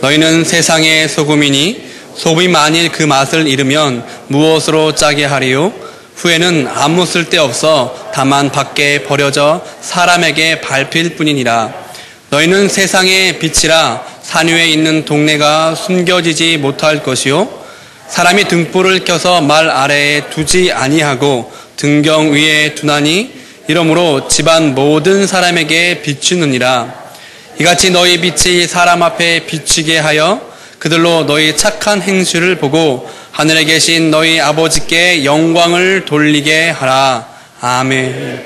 너희는 세상의 소금이니 소금이 만일 그 맛을 잃으면 무엇으로 짜게 하리요? 후에는 아무 쓸데없어 다만 밖에 버려져 사람에게 밟힐 뿐이니라. 너희는 세상의 빛이라. 산 위에 있는 동네가 숨겨지지 못할 것이요 사람이 등불을 켜서 말 아래에 두지 아니하고 등경 위에 두나니 이러므로 집안 모든 사람에게 비추느니라. 이같이 너희 빛이 사람 앞에 비추게 하여 그들로 너희 착한 행실을 보고 하늘에 계신 너희 아버지께 영광을 돌리게 하라. 아멘.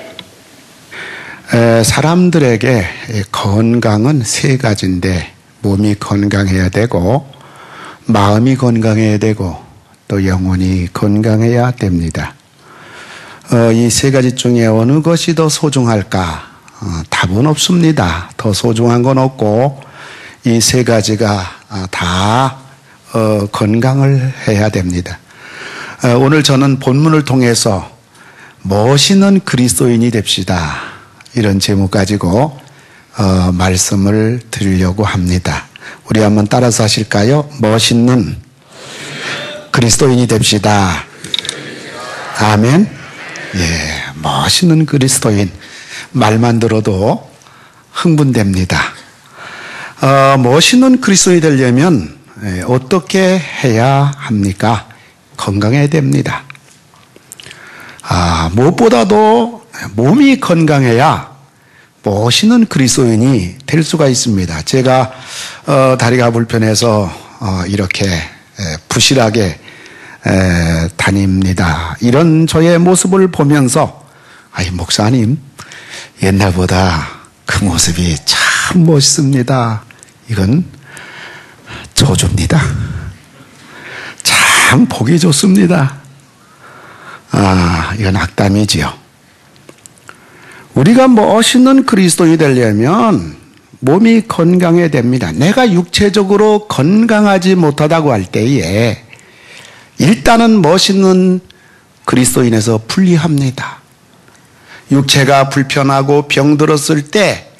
사람들에게 건강은 세 가지인데 몸이 건강해야 되고 마음이 건강해야 되고 또 영혼이 건강해야 됩니다. 이 세 가지 중에 어느 것이 더 소중할까? 답은 없습니다. 더 소중한 건 없고 이 세 가지가 다 건강을 해야 됩니다. 오늘 저는 본문을 통해서 멋있는 그리스도인이 됩시다. 이런 제목 가지고 말씀을 드리려고 합니다. 우리 한번 따라서 하실까요? 멋있는 그리스도인이 됩시다. 아멘. 예, 멋있는 그리스도인. 말만 들어도 흥분됩니다. 멋있는 그리스도인이 되려면 어떻게 해야 합니까? 건강해야 됩니다. 무엇보다도 몸이 건강해야 멋있는 그리스도인이 될 수가 있습니다. 제가 다리가 불편해서 이렇게 부실하게 다닙니다. 이런 저의 모습을 보면서 목사님 옛날보다 그 모습이 참 멋있습니다. 이건 저주입니다. 참 보기 좋습니다. 이건 악담이지요. 우리가 멋있는 그리스도인이 되려면 몸이 건강해야 됩니다. 내가 육체적으로 건강하지 못하다고 할 때에 일단은 멋있는 그리스도인에서 분리합니다. 육체가 불편하고 병들었을 때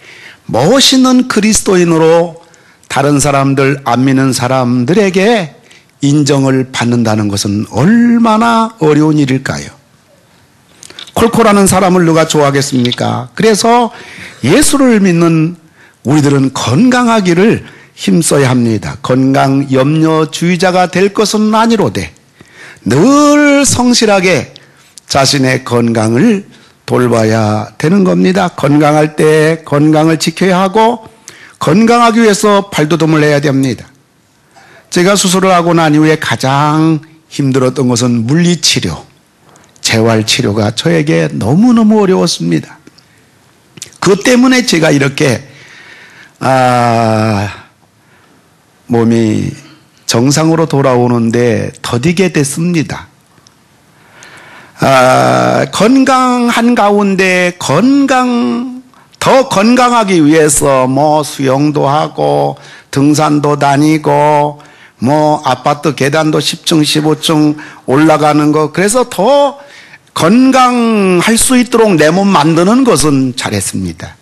멋있는 그리스도인으로 다른 사람들, 안 믿는 사람들에게 인정을 받는다는 것은 얼마나 어려운 일일까요? 콜콜하는 사람을 누가 좋아하겠습니까? 그래서 예수를 믿는 우리들은 건강하기를 힘써야 합니다. 건강 염려주의자가 될 것은 아니로되 늘 성실하게 자신의 건강을 돌봐야 되는 겁니다. 건강할 때 건강을 지켜야 하고 건강하기 위해서 발돋움을 해야 됩니다. 제가 수술을 하고 난 이후에 가장 힘들었던 것은 물리치료, 재활치료가 저에게 너무너무 어려웠습니다. 그것 때문에 제가 이렇게 몸이 정상으로 돌아오는데 더디게 됐습니다. 건강한 가운데 더 건강하기 위해서 수영도 하고 등산도 다니고 아파트 계단도 10층 15층 올라가는 거, 그래서 더 건강할 수 있도록 내 몸 만드는 것은 잘했습니다.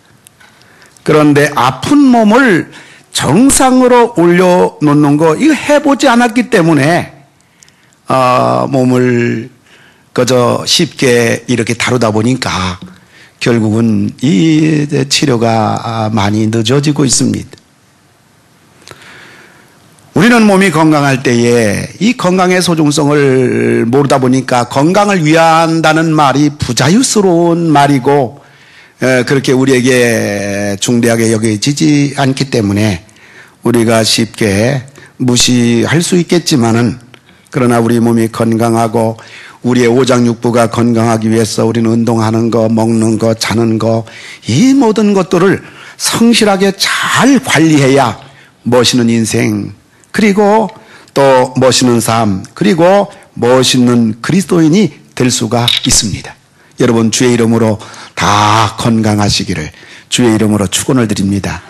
그런데 아픈 몸을 정상으로 올려놓는 거, 이거 해보지 않았기 때문에 몸을 그저 쉽게 이렇게 다루다 보니까 결국은 이 치료가 많이 늦어지고 있습니다. 우리는 몸이 건강할 때에 이 건강의 소중성을 모르다 보니까 건강을 위한다는 말이 부자유스러운 말이고 그렇게 우리에게 중대하게 여겨지지 않기 때문에 우리가 쉽게 무시할 수 있겠지만은, 그러나 우리 몸이 건강하고 우리의 오장육부가 건강하기 위해서 우리는 운동하는 거, 먹는 거, 자는 거, 이 모든 것들을 성실하게 잘 관리해야 멋있는 인생, 그리고 또 멋있는 삶, 그리고 멋있는 그리스도인이 될 수가 있습니다. 여러분, 주의 이름으로 다 건강하시기를 주의 이름으로 축원을 드립니다.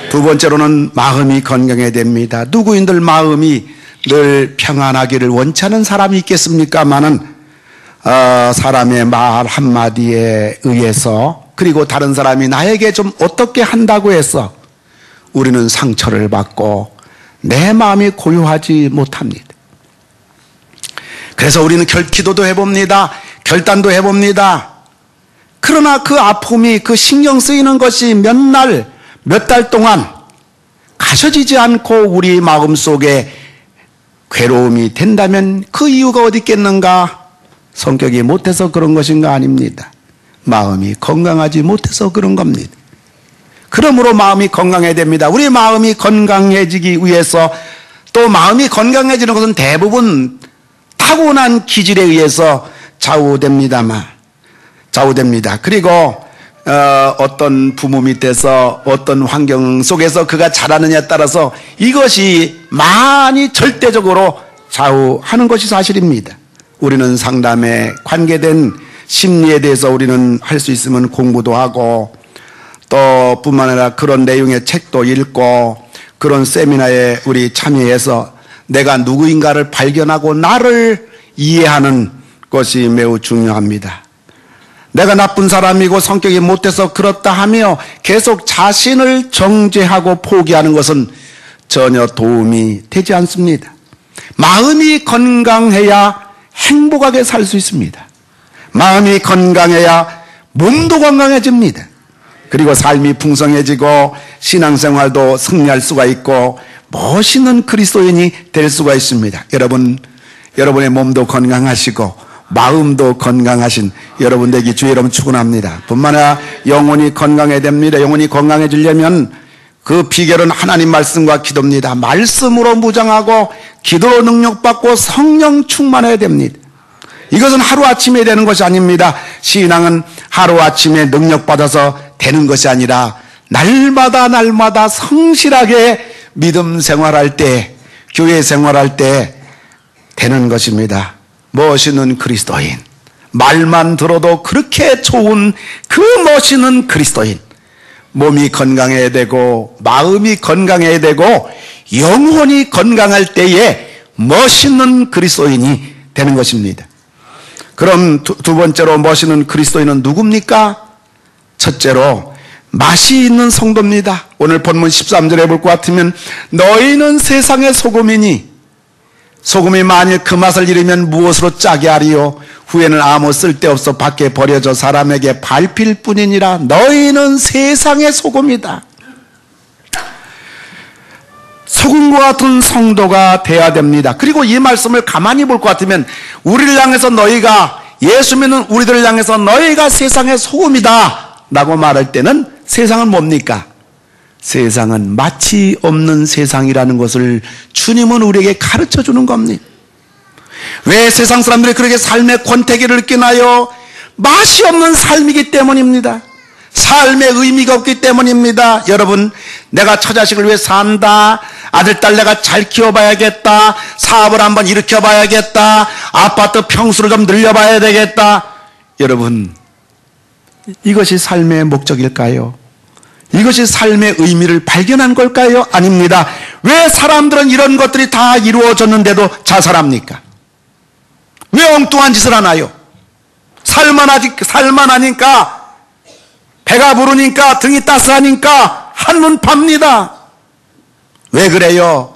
두 번째로는 마음이 건강해야 됩니다. 누구인들 마음이 늘 평안하기를 원치 않은 사람이 있겠습니까마는 사람의 말 한마디에 의해서, 그리고 다른 사람이 나에게 좀 어떻게 한다고 해서 우리는 상처를 받고 내 마음이 고요하지 못합니다. 그래서 우리는 기도도 해봅니다. 결단도 해봅니다. 그러나 그 아픔이, 그 신경 쓰이는 것이 몇 날, 몇 달 동안 가셔지지 않고 우리 마음속에 괴로움이 된다면 그 이유가 어디 있겠는가? 성격이 못해서 그런 것인가? 아닙니다. 마음이 건강하지 못해서 그런 겁니다. 그러므로 마음이 건강해야 됩니다. 우리 마음이 건강해지기 위해서, 또 마음이 건강해지는 것은 대부분 타고난 기질에 의해서 좌우됩니다. 그리고 어떤 부모 밑에서 어떤 환경 속에서 그가 자라느냐에 따라서 이것이 많이 절대적으로 좌우하는 것이 사실입니다. 우리는 상담에 관계된 심리에 대해서 우리는 할 수 있으면 공부도 하고, 또 뿐만 아니라 그런 내용의 책도 읽고, 그런 세미나에 우리 참여해서 내가 누구인가를 발견하고 나를 이해하는 것이 매우 중요합니다. 내가 나쁜 사람이고 성격이 못돼서 그렇다 하며 계속 자신을 정죄하고 포기하는 것은 전혀 도움이 되지 않습니다. 마음이 건강해야 행복하게 살 수 있습니다. 마음이 건강해야 몸도 건강해집니다. 그리고 삶이 풍성해지고 신앙생활도 승리할 수가 있고 멋있는 그리스도인이 될 수가 있습니다. 여러분의 몸도 건강하시고 마음도 건강하신 여러분 되기 주의 이름 축원합니다. 뿐만 아니라 영혼이 건강해야 됩니다. 영혼이 건강해지려면 그 비결은 하나님 말씀과 기도입니다. 말씀으로 무장하고 기도로 능력받고 성령 충만해야 됩니다. 이것은 하루아침에 되는 것이 아닙니다. 신앙은 하루아침에 능력받아서 되는 것이 아니라 날마다 성실하게 믿음 생활할 때, 교회 생활할 때 되는 것입니다. 멋있는 그리스도인, 말만 들어도 그렇게 좋은 그 멋있는 그리스도인, 몸이 건강해야 되고 마음이 건강해야 되고 영혼이 건강할 때에 멋있는 그리스도인이 되는 것입니다. 그럼 두 번째로 멋있는 그리스도인은 누굽니까? 첫째로 맛이 있는 성도입니다. 오늘 본문 13절에 볼 것 같으면 너희는 세상의 소금이니 소금이 만일 그 맛을 잃으면 무엇으로 짜게 하리요? 후에는 아무 쓸데없어 밖에 버려져 사람에게 밟힐 뿐이니라. 너희는 세상의 소금이다. 소금과 같은 성도가 돼야 됩니다. 그리고 이 말씀을 가만히 볼 것 같으면 우리를 향해서 너희가, 예수 믿는 우리들을 향해서 너희가 세상의 소금이다 라고 말할 때는 세상은 뭡니까? 세상은 맛이 없는 세상이라는 것을 주님은 우리에게 가르쳐 주는 겁니다. 왜 세상 사람들이 그렇게 삶의 권태기를 느끼나요? 맛이 없는 삶이기 때문입니다. 삶의 의미가 없기 때문입니다. 여러분, 내가 처자식을 위해 산다, 아들, 딸 내가 잘 키워봐야겠다, 사업을 한번 일으켜봐야겠다, 아파트 평수를 좀 늘려봐야 되겠다. 여러분, 이것이 삶의 목적일까요? 이것이 삶의 의미를 발견한 걸까요? 아닙니다. 왜 사람들은 이런 것들이 다 이루어졌는데도 자살합니까? 왜 엉뚱한 짓을 하나요? 살만하니까, 배가 부르니까, 등이 따스하니까 한눈 팝니다. 왜 그래요?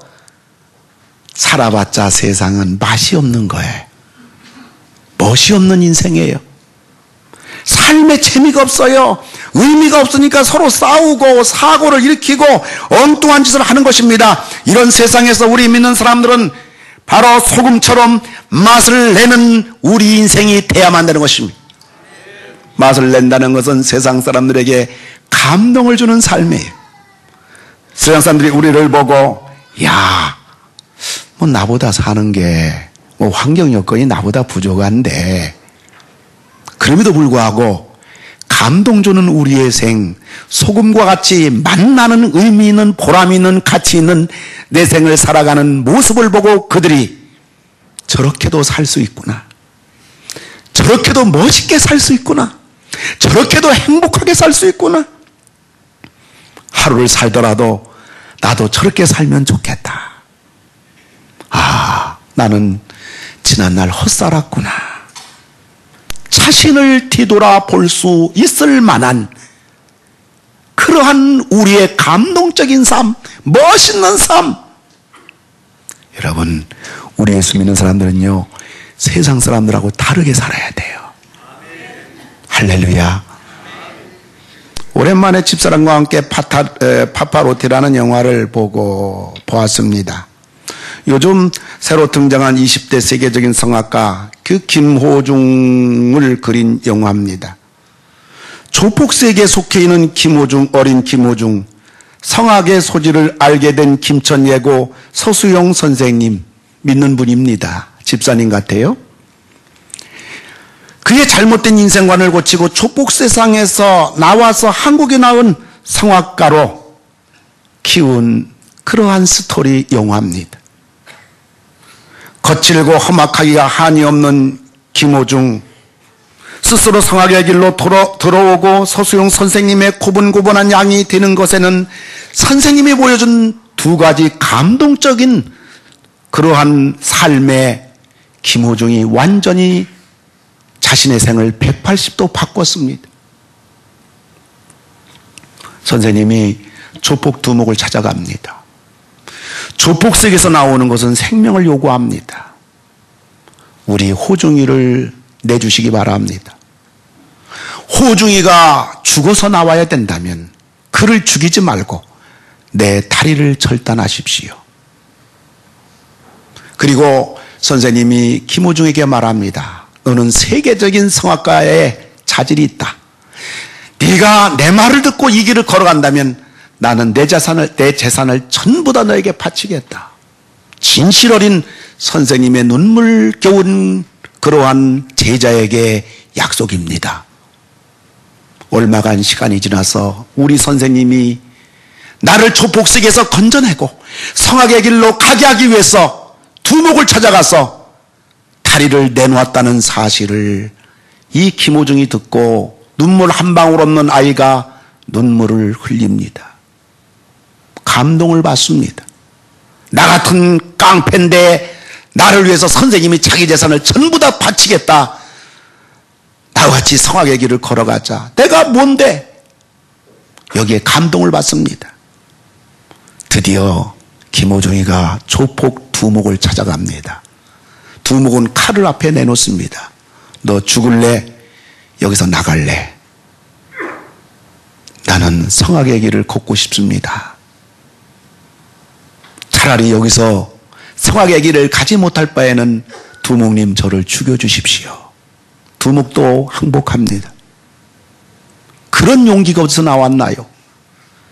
살아봤자 세상은 맛이 없는 거예요. 멋이 없는 인생이에요. 삶에 재미가 없어요. 의미가 없으니까 서로 싸우고 사고를 일으키고 엉뚱한 짓을 하는 것입니다. 이런 세상에서 우리 믿는 사람들은 바로 소금처럼 맛을 내는 우리 인생이 돼야만 되는 것입니다. 맛을 낸다는 것은 세상 사람들에게 감동을 주는 삶이에요. 세상 사람들이 우리를 보고 야, 뭐 나보다 사는 게 뭐 환경 여건이 나보다 부족한데 그럼에도 불구하고 감동 주는 우리의 생, 소금과 같이 맛나는 의미 있는 보람 있는 가치 있는 내 생을 살아가는 모습을 보고 그들이 저렇게도 살 수 있구나, 저렇게도 멋있게 살 수 있구나, 저렇게도 행복하게 살 수 있구나, 하루를 살더라도 나도 저렇게 살면 좋겠다. 아, 나는 지난날 헛살았구나. 자신을 뒤돌아 볼 수 있을 만한 그러한 우리의 감동적인 삶, 멋있는 삶, 여러분, 우리 예수 믿는 사람들은요, 세상 사람들하고 다르게 살아야 돼요. 할렐루야. 오랜만에 집사람과 함께 파파로티라는 영화를 보았습니다. 요즘 새로 등장한 20대 세계적인 성악가 그 김호중을 그린 영화입니다. 조폭세계에 속해 있는 어린 김호중, 성악의 소질을 알게 된 김천예고 서수용 선생님, 믿는 분입니다. 집사님 같아요. 그의 잘못된 인생관을 고치고 조폭 세상에서 나와서 한국에 나온 성악가로 키운 그러한 스토리 영화입니다. 거칠고 험악하기가 한이 없는 김호중, 스스로 성악의 길로 들어오고 서수용 선생님의 고분고분한 양이 되는 것에는 선생님이 보여준 두 가지 감동적인 그러한 삶에 김호중이 완전히 자신의 생을 180도 바꿨습니다. 선생님이 조폭 두목을 찾아갑니다. 조폭색에서 나오는 것은 생명을 요구합니다. 우리 호중이를 내주시기 바랍니다. 호중이가 죽어서 나와야 된다면 그를 죽이지 말고 내 다리를 절단하십시오. 그리고 선생님이 김호중에게 말합니다. 너는 세계적인 성악가의 자질이 있다. 네가 내 말을 듣고 이 길을 걸어간다면 나는 내 재산을 전부 다 너에게 바치겠다. 진실 어린 선생님의 눈물겨운 그러한 제자에게 약속입니다. 얼마간 시간이 지나서 우리 선생님이 나를 조폭색에서 건져내고 성악의 길로 가게 하기 위해서 두목을 찾아가서 다리를 내놓았다는 사실을 이 김호중이 듣고 눈물 한 방울 없는 아이가 눈물을 흘립니다. 감동을 받습니다. 나 같은 깡패인데 나를 위해서 선생님이 자기 재산을 전부 다 바치겠다. 나와 같이 성악의 길을 걸어가자. 내가 뭔데? 여기에 감동을 받습니다. 드디어 김호중이가 조폭 두목을 찾아갑니다. 두목은 칼을 앞에 내놓습니다. 너 죽을래? 여기서 나갈래? 나는 성악의 길을 걷고 싶습니다. 차라리 여기서 성악의 길을 가지 못할 바에는 두목님 저를 죽여주십시오. 두목도 항복합니다. 그런 용기가 어디서 나왔나요?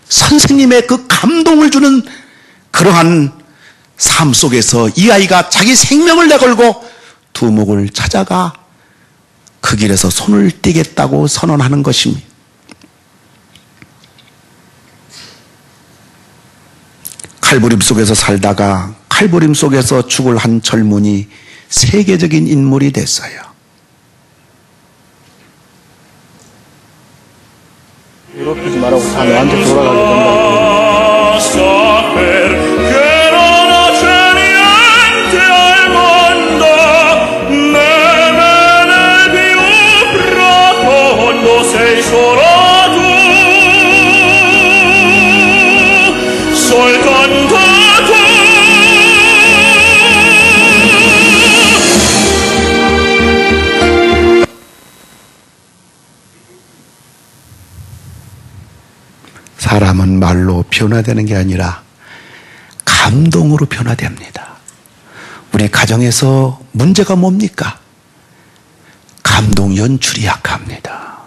선생님의 그 감동을 주는 그러한 삶 속에서 이 아이가 자기 생명을 내걸고 두목을 찾아가 그 길에서 손을 떼겠다고 선언하는 것입니다. 칼부림 속에서 살다가 칼부림 속에서 죽을 한 젊은이 세계적인 인물이 됐어요. 괴롭히지 말라고 다 너한테 돌아가게 된다. 사람은 말로 변화되는 게 아니라 감동으로 변화됩니다. 우리 가정에서 문제가 뭡니까? 감동 연출이 약합니다.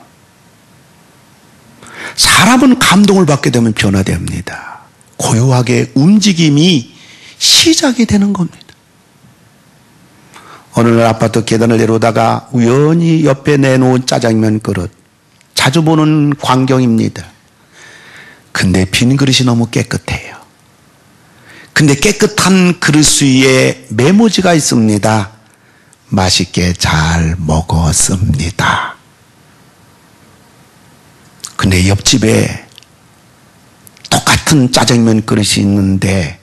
사람은 감동을 받게 되면 변화됩니다. 고요하게 움직임이 시작이 되는 겁니다. 어느 날 아파트 계단을 내려오다가 우연히 옆에 내놓은 짜장면 그릇, 자주 보는 광경입니다. 근데 빈 그릇이 너무 깨끗해요. 근데 깨끗한 그릇 위에 메모지가 있습니다. 맛있게 잘 먹었습니다. 근데 옆집에 똑같은 짜장면 그릇이 있는데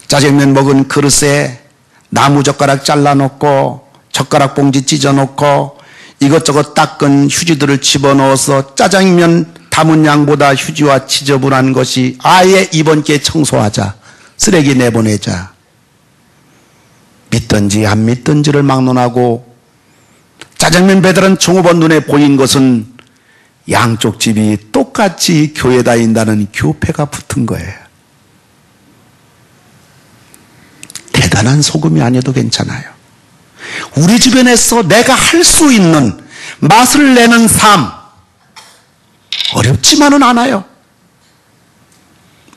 짜장면 먹은 그릇에 나무 젓가락 잘라놓고 젓가락 봉지 찢어놓고 이것저것 닦은 휴지들을 집어넣어서 짜장면 담은 양보다 휴지와 지저분한 것이 아예 이번 기회에 청소하자, 쓰레기 내보내자. 믿든지 안 믿든지를 막론하고 짜장면 배달은 종업원 눈에 보인 것은 양쪽 집이 똑같이 교회 다닌다는 교패가 붙은 거예요. 대단한 소금이 아니어도 괜찮아요. 우리 주변에서 내가 할 수 있는 맛을 내는 삶, 어렵지만은 않아요.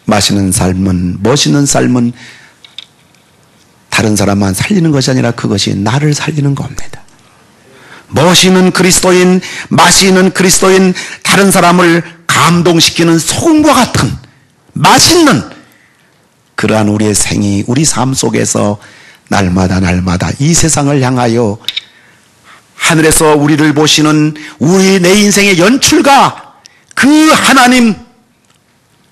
맛있는 삶은, 멋있는 삶은 다른 사람만 살리는 것이 아니라 그것이 나를 살리는 겁니다. 멋있는 그리스도인, 맛이 있는 그리스도인, 다른 사람을 감동시키는 소금과 같은 맛있는 그러한 우리의 생이 우리 삶 속에서 날마다 이 세상을 향하여 하늘에서 우리를 보시는 우리 내 인생의 연출가, 그 하나님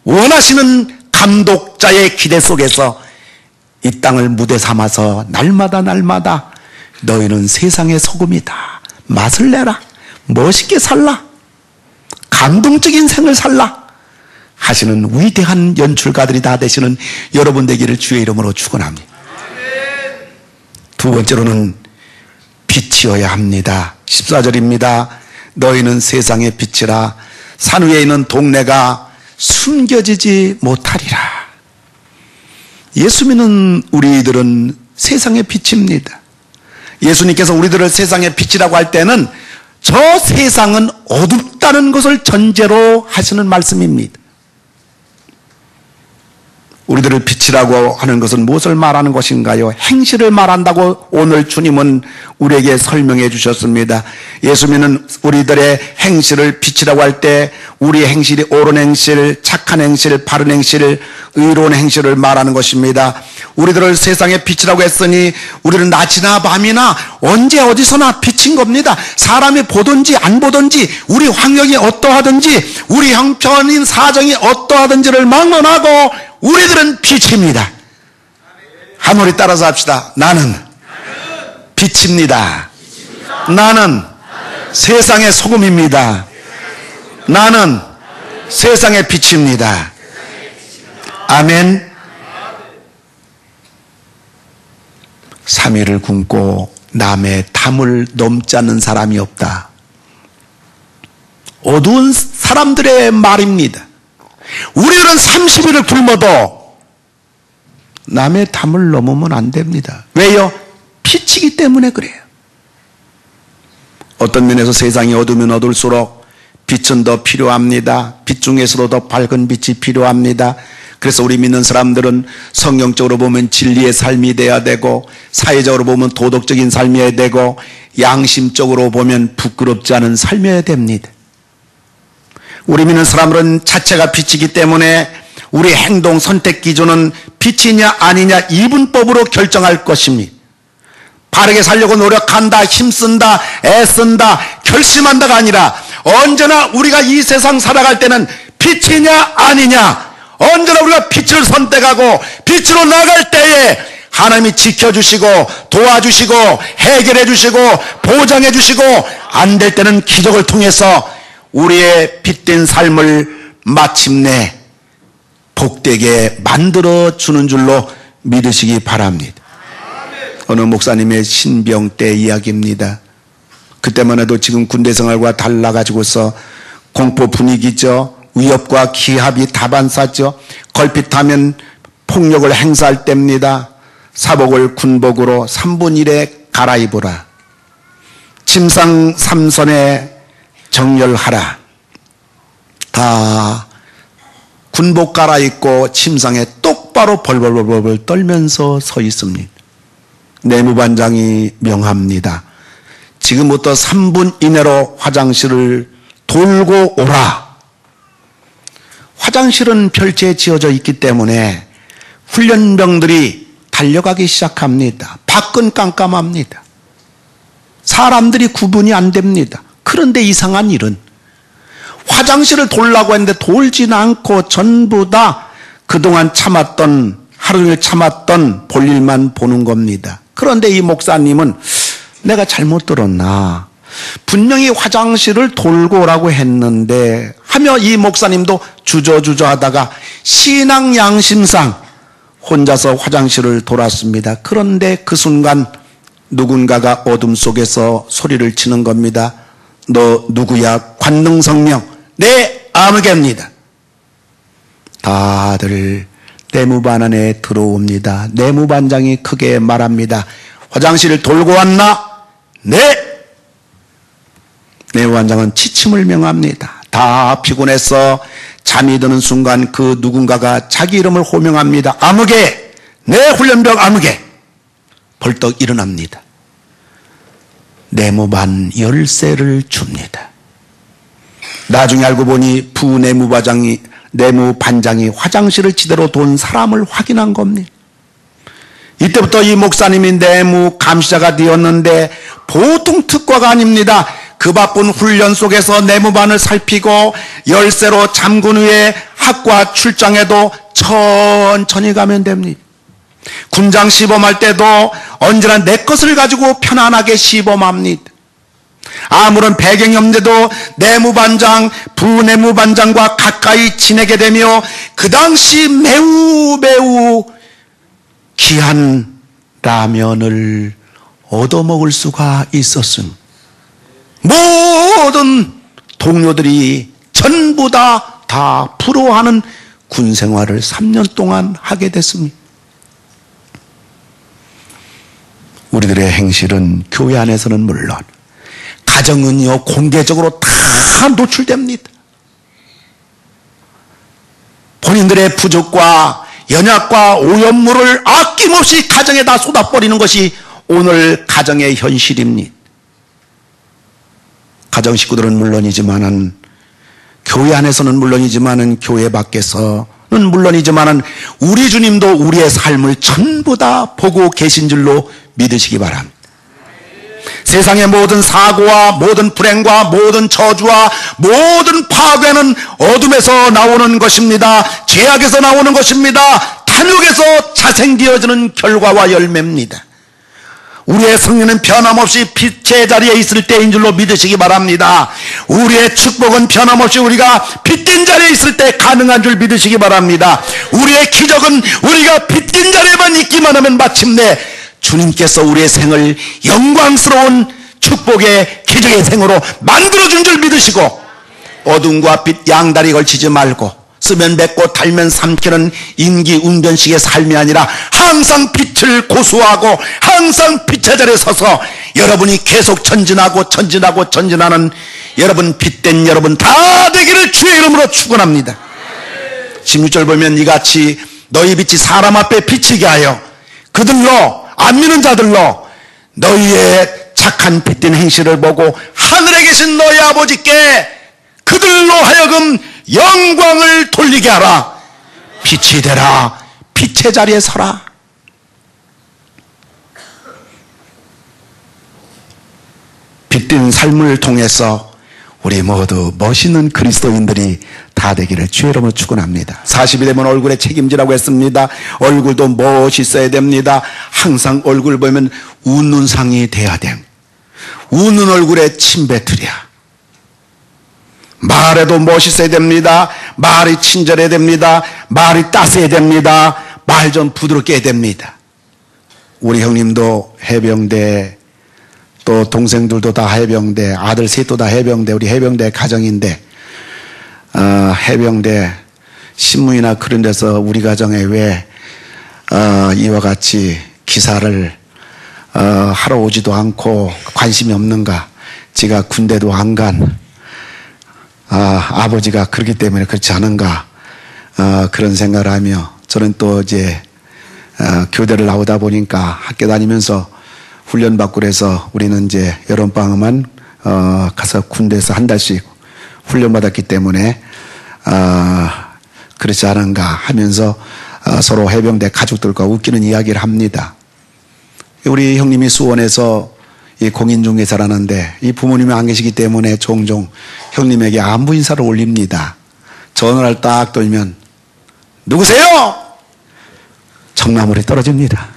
원하시는 감독자의 기대 속에서 이 땅을 무대 삼아서 날마다 너희는 세상의 소금이다. 맛을 내라. 멋있게 살라. 감동적인 생을 살라. 하시는 위대한 연출가들이 다 되시는 여러분 되기를 주의 이름으로 축원합니다. 두 번째로는 빛이어야 합니다. 14절입니다. 너희는 세상의 빛이라. 산 위에 있는 동네가 숨겨지지 못하리라. 예수 믿는 우리들은 세상의 빛입니다. 예수님께서 우리들을 세상의 빛이라고 할 때는 저 세상은 어둡다는 것을 전제로 하시는 말씀입니다. 우리들을 빛이라고 하는 것은 무엇을 말하는 것인가요? 행실을 말한다고 오늘 주님은 우리에게 설명해 주셨습니다. 예수 믿는 우리들의 행실을 빛이라고 할 때 우리의 행실이 옳은 행실, 착한 행실, 바른 행실, 의로운 행실을 말하는 것입니다. 우리들을 세상의 빛이라고 했으니 우리는 낮이나 밤이나 언제 어디서나 빛인 겁니다. 사람이 보든지 안 보든지 우리 환경이 어떠하든지 우리 형편인 사정이 어떠하든지를 막론하고 우리들은 빛입니다. 한 소리 따라서 합시다. 나는 빛입니다. 나는 세상의 소금입니다. 나는 세상의 빛입니다. 아멘. 3일을 굶고 남의 담을 넘지 않는 사람이 없다. 어두운 사람들의 말입니다. 우리들은 30일을 굶어도 남의 담을 넘으면 안 됩니다. 왜요? 빛이기 때문에 그래요. 어떤 면에서 세상이 어두우면 어두울수록 빛은 더 필요합니다. 빛 중에서도 더 밝은 빛이 필요합니다. 그래서 우리 믿는 사람들은 성경적으로 보면 진리의 삶이 돼야 되고, 사회적으로 보면 도덕적인 삶이어야 되고, 양심적으로 보면 부끄럽지 않은 삶이어야 됩니다. 우리 믿는 사람들은 자체가 빛이기 때문에 우리 행동 선택 기준은 빛이냐 아니냐 이분법으로 결정할 것입니다. 바르게 살려고 노력한다, 힘쓴다, 애쓴다, 결심한다가 아니라 언제나 우리가 이 세상 살아갈 때는 빛이냐 아니냐, 언제나 우리가 빛을 선택하고 빛으로 나갈 때에 하나님이 지켜주시고 도와주시고 해결해 주시고 보장해 주시고, 안 될 때는 기적을 통해서 우리의 빛된 삶을 마침내 복되게 만들어 주는 줄로 믿으시기 바랍니다. 어느 목사님의 신병 때 이야기입니다. 그때만 해도 지금 군대 생활과 달라가지고서 공포 분위기죠. 위협과 기합이 다반사죠. 걸핏하면 폭력을 행사할 때입니다. 사복을 군복으로 3분의 1에 갈아입으라. 침상 3선에 정렬하라. 다 군복 갈아입고 침상에 똑바로 벌벌벌벌 떨면서 서 있습니다. 내무반장이 명합니다. 지금부터 3분 이내로 화장실을 돌고 오라. 화장실은 별채 지어져 있기 때문에 훈련병들이 달려가기 시작합니다. 밖은 깜깜합니다. 사람들이 구분이 안 됩니다. 그런데 이상한 일은 화장실을 돌라고 했는데 돌지는 않고 전부 다 그동안 참았던, 하루를 참았던 볼일만 보는 겁니다. 그런데 이 목사님은 내가 잘못 들었나, 분명히 화장실을 돌고 오라고 했는데 하며 이 목사님도 주저주저 하다가 신앙 양심상 혼자서 화장실을 돌았습니다. 그런데 그 순간 누군가가 어둠 속에서 소리를 치는 겁니다. 너 누구야? 관능성명. 네, 아무개입니다. 다들 내무반 안에 들어옵니다. 내무반장이 크게 말합니다. 화장실을 돌고 왔나? 네. 내무반장은 취침을 명합니다. 다 피곤해서 잠이 드는 순간 그 누군가가 자기 이름을 호명합니다. 아무개. 네, 훈련병 아무개. 벌떡 일어납니다. 내무반 열쇠를 줍니다. 나중에 알고 보니 내무반장이 화장실을 지대로 돈 사람을 확인한 겁니다. 이때부터 이 목사님이 내무 감시자가 되었는데 보통 특과가 아닙니다. 그 바쁜 훈련 속에서 내무반을 살피고 열쇠로 잠근 후에 학과 출장에도 천천히 가면 됩니다. 군장 시범할 때도 언제나 내 것을 가지고 편안하게 시범합니다. 아무런 배경이 없는데도 내무반장, 부내무반장과 가까이 지내게 되며 그 당시 매우 귀한 라면을 얻어먹을 수가 있었습니다. 모든 동료들이 전부 다 부러워하는 군 생활을 3년 동안 하게 됐습니다. 우리들의 행실은 교회 안에서는 물론 가정은요 공개적으로 다 노출됩니다. 본인들의 부족과 연약과 오염물을 아낌없이 가정에다 쏟아버리는 것이 오늘 가정의 현실입니다. 가정 식구들은 물론이지만은 교회 안에서는 물론이지만은 교회 밖에서는 물론이지만은 우리 주님도 우리의 삶을 전부 다 보고 계신 줄로 믿으시기 바랍니다. 세상의 모든 사고와 모든 불행과 모든 저주와 모든 파괴는 어둠에서 나오는 것입니다. 죄악에서 나오는 것입니다. 탐욕에서 자생되어지는 결과와 열매입니다. 우리의 성령은 변함없이 빛의 자리에 있을 때인 줄로 믿으시기 바랍니다. 우리의 축복은 변함없이 우리가 빛된 자리에 있을 때 가능한 줄 믿으시기 바랍니다. 우리의 기적은 우리가 빛된 자리에만 있기만 하면 마침내 주님께서 우리의 생을 영광스러운 축복의 기적의 생으로 만들어준 줄 믿으시고 어둠과 빛 양다리 걸치지 말고 쓰면 뱉고 달면 삼키는 임기응변식의 삶이 아니라 항상 빛을 고수하고 항상 빛의 자리에 서서 여러분이 계속 전진하는 여러분 빛된 여러분 다 되기를 주의 이름으로 축원합니다. 16절 보면 이같이 너희 빛이 사람 앞에 비치게 하여 그들로 안 믿는 자들로 너희의 착한 빛된 행실을 보고 하늘에 계신 너희 아버지께 그들로 하여금 영광을 돌리게 하라. 빛이 되라. 빛의 자리에 서라. 빛된 삶을 통해서 우리 모두 멋있는 그리스도인들이 다 되기를 주의 이름으로 축원합니다. 40이 되면 얼굴에 책임지라고 했습니다. 얼굴도 멋있어야 됩니다. 항상 얼굴 보면 웃는 상이 돼야 됩니다. 웃는 얼굴에 침 뱉으랴. 말에도 멋있어야 됩니다. 말이 친절해야 됩니다. 말이 따스해야 됩니다. 말 좀 부드럽게 해야 됩니다. 우리 형님도 해병대, 또 동생들도 다 해병대, 아들 셋도 다 해병대, 우리 해병대 가정인데 해병대 신문이나 그런 데서 우리 가정에 왜 이와 같이 기사를 하러 오지도 않고 관심이 없는가. 지가 군대도 안 간 아버지가 그렇기 때문에 그렇지 않은가 그런 생각을 하며 저는 또 이제 교대를 나오다 보니까 학교 다니면서 훈련받고 그래서 우리는 이제 여름방학만 가서 군대에서 한 달씩 훈련받았기 때문에 그렇지 않은가 하면서 서로 해병대 가족들과 웃기는 이야기를 합니다. 우리 형님이 수원에서 이 공인중개사를 하는데 이 부모님이 안 계시기 때문에 종종 형님에게 안부 인사를 올립니다. 전화를 딱 돌면 누구세요? 청나물이 떨어집니다.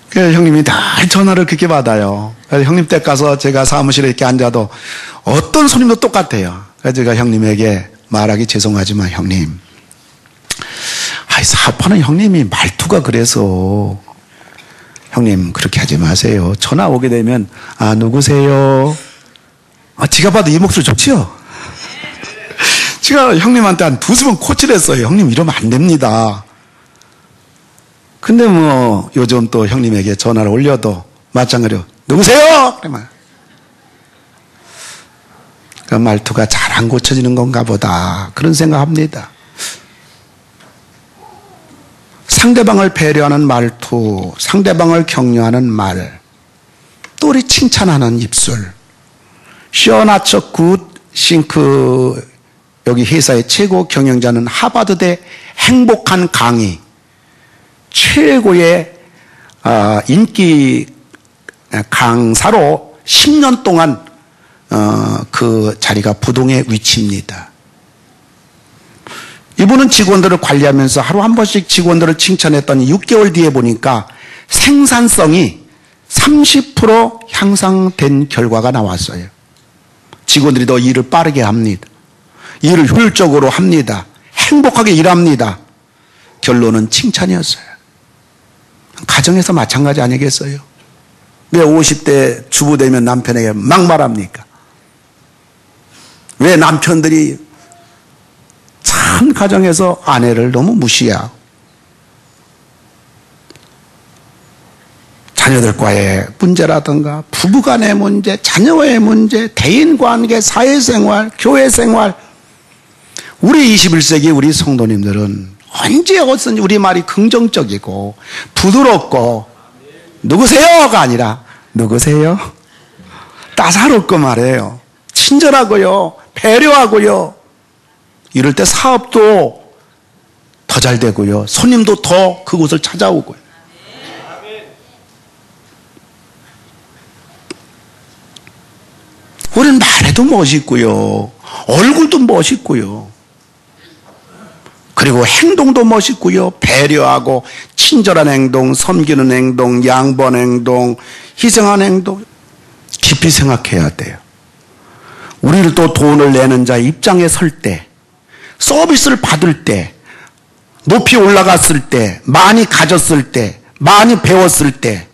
그래서 형님이 다 전화를 그렇게 받아요. 그래서 형님 댁 가서 제가 사무실에 이렇게 앉아도 어떤 손님도 똑같아요. 그래서 제가 형님에게 말하기 죄송하지만 형님, 사업하는 형님이 말투가 그래서 형님 그렇게 하지 마세요. 전화 오게 되면 누구세요? 제가 봐도 이 목소리 좋지요? 제가 형님한테 한 두세 번 코치했어요. 형님 이러면 안 됩니다. 근데 뭐 요즘 또 형님에게 전화를 올려도 마찬가지로 누구세요? 그러면 그 말투가 잘 안 고쳐지는 건가 보다 그런 생각합니다. 상대방을 배려하는 말투, 상대방을 격려하는 말, 또 우리 칭찬하는 입술. 시어나처 굿 싱크 여기 회사의 최고 경영자는 하버드대 행복한 강의 최고의 인기 강사로 10년 동안 그 자리가 부동의 위치입니다. 이분은 직원들을 관리하면서 하루 한 번씩 직원들을 칭찬했더니 6개월 뒤에 보니까 생산성이 30% 향상된 결과가 나왔어요. 직원들이 더 일을 빠르게 합니다. 일을 효율적으로 합니다. 행복하게 일합니다. 결론은 칭찬이었어요. 가정에서 마찬가지 아니겠어요? 왜 50대 주부 되면 남편에게 막 말합니까? 왜 남편들이 참 가정에서 아내를 너무 무시하고 자녀들과의 문제라든가 부부간의 문제, 자녀와의 문제, 대인관계, 사회생활, 교회생활. 우리 21세기 우리 성도님들은 언제 어디서든지 우리 말이 긍정적이고 부드럽고 누구세요가 아니라 누구세요? 따사롭고 말해요. 친절하고요. 배려하고요. 이럴 때 사업도 더 잘 되고요. 손님도 더 그곳을 찾아오고요. 우리는 말해도 멋있고요. 얼굴도 멋있고요. 그리고 행동도 멋있고요. 배려하고 친절한 행동, 섬기는 행동, 양보한 행동, 희생한 행동 깊이 생각해야 돼요. 우리를 또 돈을 내는 자의 입장에 설 때, 서비스를 받을 때, 높이 올라갔을 때, 많이 가졌을 때, 많이 배웠을 때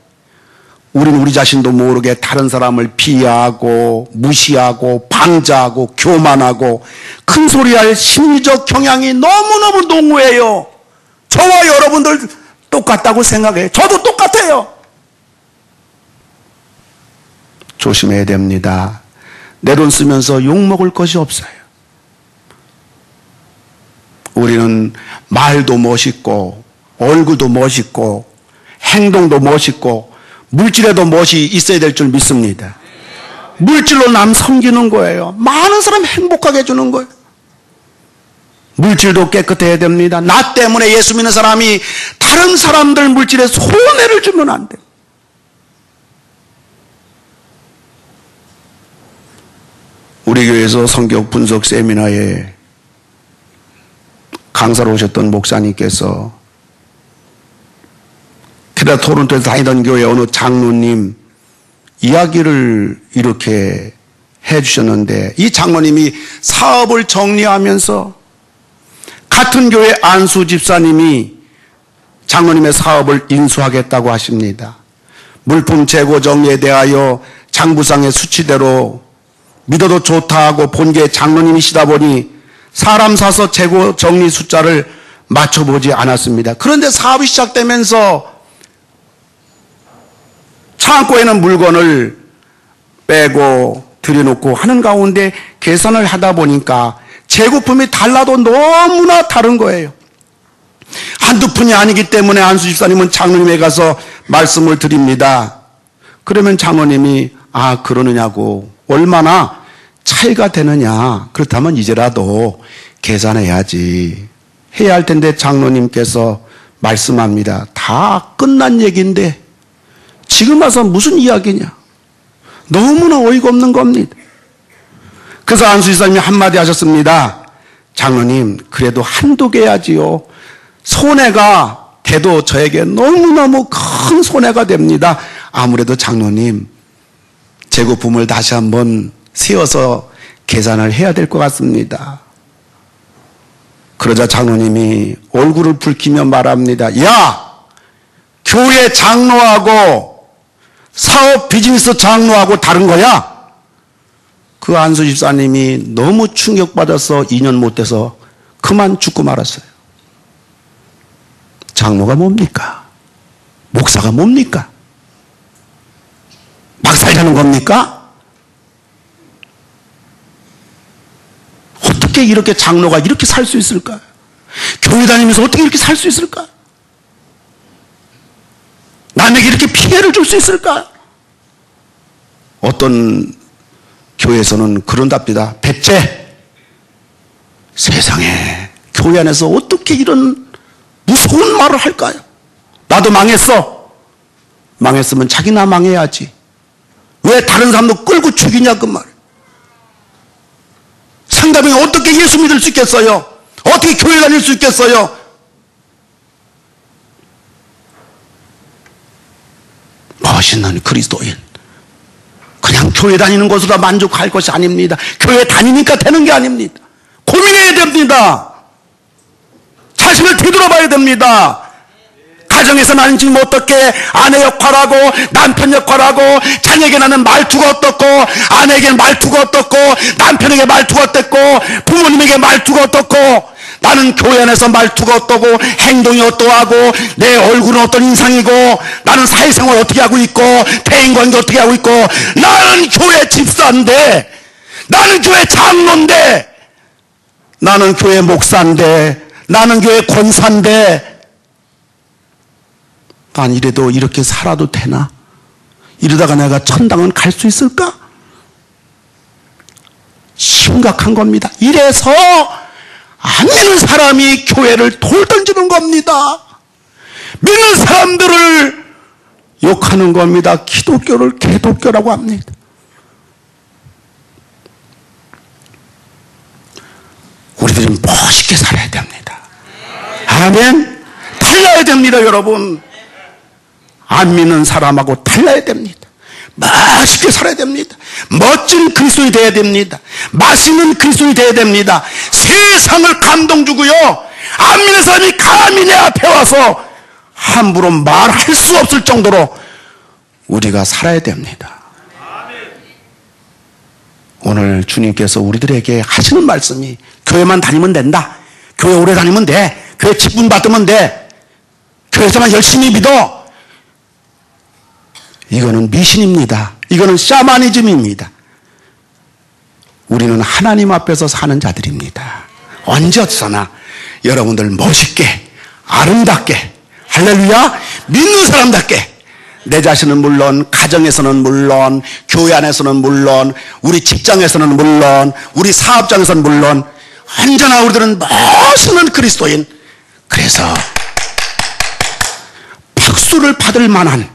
우리는 우리 자신도 모르게 다른 사람을 비하하고 무시하고 방자하고 교만하고 큰소리할 심리적 경향이 너무너무 농후해요. 저와 여러분들 똑같다고 생각해요. 저도 똑같아요. 조심해야 됩니다. 내 돈 쓰면서 욕먹을 것이 없어요. 우리는 말도 멋있고 얼굴도 멋있고 행동도 멋있고 물질에도 멋이 있어야 될 줄 믿습니다. 물질로 남 섬기는 거예요. 많은 사람 행복하게 해주는 거예요. 물질도 깨끗해야 됩니다. 나 때문에 예수 믿는 사람이 다른 사람들 물질에 손해를 주면 안 돼요. 우리 교회에서 성경 분석 세미나에 강사로 오셨던 목사님께서 캐나다 토론토에서 다니던 교회 어느 장로님 이야기를 이렇게 해주셨는데, 이 장로님이 사업을 정리하면서 같은 교회 안수 집사님이 장로님의 사업을 인수하겠다고 하십니다. 물품 재고 정리에 대하여 장부상의 수치대로 믿어도 좋다 하고 본계 장로님이시다 보니 사람 사서 재고 정리 숫자를 맞춰보지 않았습니다. 그런데 사업이 시작되면서 창고에는 물건을 빼고 들여놓고 하는 가운데 계산을 하다 보니까 재고품이 달라도 너무나 다른 거예요. 한두 푼이 아니기 때문에 안수 집사님은 장로님에 가서 말씀을 드립니다. 그러면 장로님이 그러느냐고, 얼마나 차이가 되느냐, 그렇다면 이제라도 계산해야지 해야 할 텐데 장로님께서 말씀합니다. 다 끝난 얘기인데 지금 와서 무슨 이야기냐. 너무나 어이가 없는 겁니다. 그래서 안수 집사님이 한마디 하셨습니다. 장로님, 그래도 한두 개 해야지요. 손해가 돼도 저에게 너무너무 큰 손해가 됩니다. 아무래도 장로님, 재고품을 다시 한번 세워서 계산을 해야 될 것 같습니다. 그러자 장로님이 얼굴을 붉히며 말합니다. 야! 교회 장로하고 사업 비즈니스 장로하고 다른 거야? 그 안수 집사님이 너무 충격받아서 2년 못 돼서 그만 죽고 말았어요. 장로가 뭡니까? 목사가 뭡니까? 막 살자는 겁니까? 어떻게 이렇게 장로가 이렇게 살 수 있을까? 교회 다니면서 어떻게 이렇게 살 수 있을까? 남에게 이렇게 피해를 줄 수 있을까? 어떤 교회에서는 그런답니다. 백제, 세상에 교회 안에서 어떻게 이런 무서운 말을 할까요? 나도 망했어. 망했으면 자기나 망해야지. 왜 다른 사람도 끌고 죽이냐 그 말. 상대방이 어떻게 예수 믿을 수 있겠어요? 어떻게 교회 다닐 수 있겠어요? 멋있는 그리스도인. 그냥 교회 다니는 것으로 만족할 것이 아닙니다. 교회 다니니까 되는 게 아닙니다. 고민해야 됩니다. 자신을 되돌아봐야 됩니다. 가정에서 나는 지금 어떻게 아내 역할하고 남편 역할하고 자녀에게 나는 말투가 어떻고 아내에게 말투가 어떻고 남편에게 말투가 어떻고 부모님에게 말투가 어떻고 나는 교회 안에서 말투가 어떠고 행동이 어떠하고 내 얼굴은 어떤 인상이고 나는 사회생활 어떻게 하고 있고 대인관계 어떻게 하고 있고 나는 교회 집사인데 나는 교회 장로인데 나는 교회 목사인데 나는 교회 권사인데 난 이래도 이렇게 살아도 되나? 이러다가 내가 천당은 갈 수 있을까? 심각한 겁니다. 이래서 안 믿는 사람이 교회를 돌던지는 겁니다. 믿는 사람들을 욕하는 겁니다. 기독교를 개독교라고 합니다. 우리들은 멋있게 살아야 됩니다. 아멘. 달라야 됩니다, 여러분. 안 믿는 사람하고 달라야 됩니다. 멋있게 살아야 됩니다. 멋진 그리스도인이 되어야 됩니다. 맛있는 그리스도인이 되어야 됩니다. 세상을 감동 주고요. 안 믿는 사람이 감히 내 앞에 와서 함부로 말할 수 없을 정도로 우리가 살아야 됩니다. 오늘 주님께서 우리들에게 하시는 말씀이 교회만 다니면 된다. 교회 오래 다니면 돼. 교회 직분 받으면 돼. 교회에서만 열심히 믿어. 이거는 미신입니다. 이거는 샤머니즘입니다. 우리는 하나님 앞에서 사는 자들입니다. 언제 어디서나 여러분들 멋있게 아름답게 할렐루야 믿는 사람답게 내 자신은 물론 가정에서는 물론 교회 안에서는 물론 우리 직장에서는 물론 우리 사업장에서는 물론 언제나 우리들은 멋있는 그리스도인. 그래서 박수를 받을 만한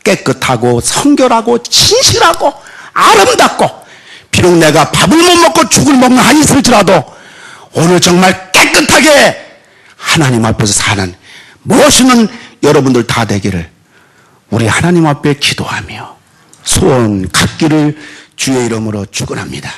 깨끗하고 성결하고 진실하고 아름답고 비록 내가 밥을 못 먹고 죽을 먹는 한이 있을지라도 오늘 정말 깨끗하게 하나님 앞에서 사는 멋있는 여러분들 다 되기를 우리 하나님 앞에 기도하며 소원 갖기를 주의 이름으로 축원합니다.